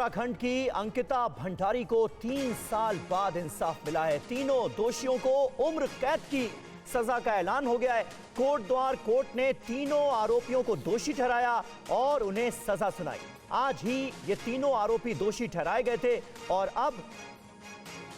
उत्तराखंड की अंकिता भंडारी को 3 साल बाद इंसाफ मिला है। तीनों दोषियों को उम्र कैद की सजा का ऐलान हो गया है। कोटद्वार कोर्ट ने तीनों आरोपियों को दोषी ठहराया और उन्हें सजा सुनाई। आज ही ये तीनों आरोपी दोषी ठहराए गए थे और अब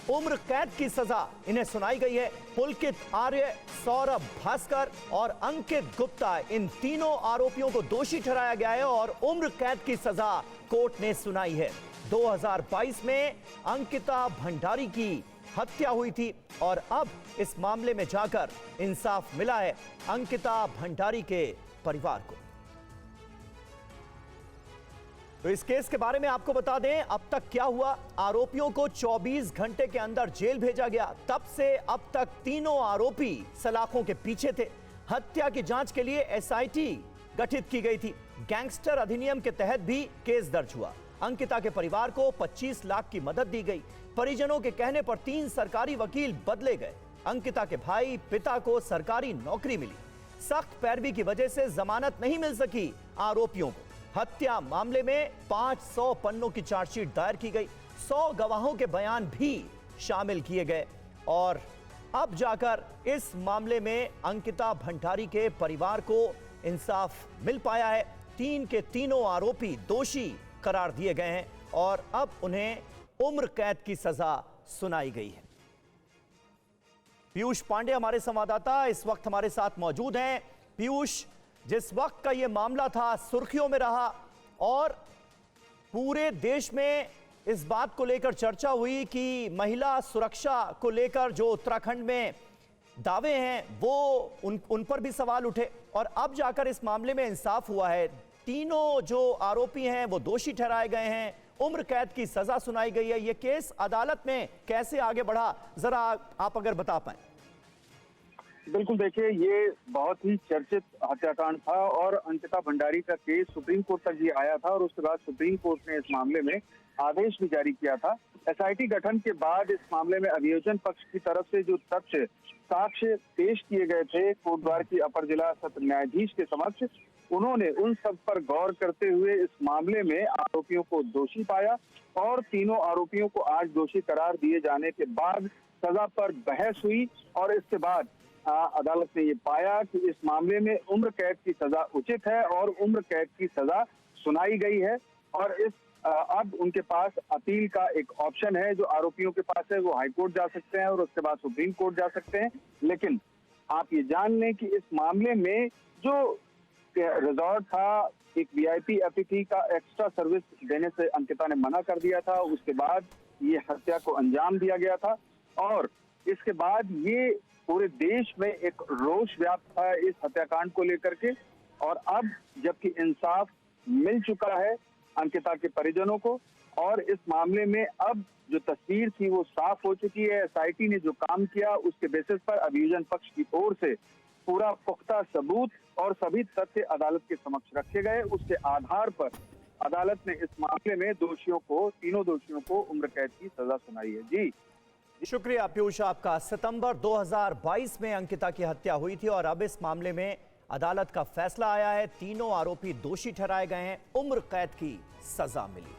उम्र कैद की सजा इन्हें सुनाई गई है। पुलकित आर्य, सौरभ भास्कर और अंकित गुप्ता, इन तीनों आरोपियों को दोषी ठहराया गया है और उम्र कैद की सजा कोर्ट ने सुनाई है। 2022 में अंकिता भंडारी की हत्या हुई थी और अब इस मामले में जाकर इंसाफ मिला है अंकिता भंडारी के परिवार को। तो इस केस के बारे में आपको बता दें, अब तक क्या हुआ। आरोपियों को 24 घंटे के अंदर जेल भेजा गया। तब से अब तक तीनों आरोपी सलाखों के पीछे थे। हत्या की जांच के लिए एसआईटी गठित की गई थी। गैंगस्टर अधिनियम के तहत भी केस दर्ज हुआ। अंकिता के परिवार को 25 लाख की मदद दी गई। परिजनों के कहने पर 3 सरकारी वकील बदले गए। अंकिता के भाई, पिता को सरकारी नौकरी मिली। सख्त पैरवी की वजह से जमानत नहीं मिल सकी आरोपियों को। हत्या मामले में 500 पन्नों की चार्जशीट दायर की गई। 100 गवाहों के बयान भी शामिल किए गए और अब जाकर इस मामले में अंकिता भंडारी के परिवार को इंसाफ मिल पाया है। 3 के तीनों आरोपी दोषी करार दिए गए हैं और अब उन्हें उम्र कैद की सजा सुनाई गई है। पीयूष पांडे हमारे संवाददाता इस वक्त हमारे साथ मौजूद हैं। पीयूष, जिस वक्त का यह मामला था सुर्खियों में रहा और पूरे देश में इस बात को लेकर चर्चा हुई कि महिला सुरक्षा को लेकर जो उत्तराखंड में दावे हैं वो उन पर भी सवाल उठे और अब जाकर इस मामले में इंसाफ हुआ है। तीनों जो आरोपी हैं वो दोषी ठहराए गए हैं। उम्र कैद की सजा सुनाई गई है। यह केस अदालत में कैसे आगे बढ़ा, जरा आप अगर बता पाएं। बिल्कुल, देखिए, ये बहुत ही चर्चित हत्याकांड था और अंकिता भंडारी का केस सुप्रीम कोर्ट तक भी आया था और उसके बाद सुप्रीम कोर्ट ने इस मामले में आदेश भी जारी किया था। एसआईटी गठन के बाद इस मामले में अभियोजन पक्ष की तरफ से जो तथ्य साक्ष्य पेश किए गए थे कोटद्वार की अपर जिला सत्र न्यायाधीश के समक्ष, उन्होंने उन सब पर गौर करते हुए इस मामले में आरोपियों को दोषी पाया और तीनों आरोपियों को आज दोषी करार दिए जाने के बाद सजा पर बहस हुई और इसके बाद अदालत ने ये पाया कि इस मामले में उम्र कैद की सजा उचित है और उम्र कैद की सजा सुनाई गई है। और इस अब उनके पास अपील का एक ऑप्शन है। जो आरोपियों के पास है वो हाईकोर्ट जा सकते हैं और उसके बाद सुप्रीम कोर्ट जा सकते हैं। लेकिन आप ये जान लें कि इस मामले में जो रिजॉर्ट था, एक वीआईपी अतिथि का एक्स्ट्रा सर्विस देने से अंकिता ने मना कर दिया था। उसके बाद ये हत्या को अंजाम दिया गया था और इसके बाद ये पूरे देश में एक रोष व्याप्त था इस हत्याकांड को लेकर के। और अब जबकि इंसाफ मिल चुका है अंकिता के परिजनों को और इस मामले में अब जो तस्वीर थी वो साफ हो चुकी है। एसआईटी ने जो काम किया उसके बेसिस पर अभियोजन पक्ष की ओर से पूरा पुख्ता सबूत और सभी तथ्य अदालत के समक्ष रखे गए। उसके आधार पर अदालत ने इस मामले में तीनों दोषियों को उम्र कैद की सजा सुनाई है। जी शुक्रिया पीयूष आपका। सितंबर 2022 में अंकिता की हत्या हुई थी और अब इस मामले में अदालत का फैसला आया है। तीनों आरोपी दोषी ठहराए गए हैं। उम्र कैद की सजा मिली।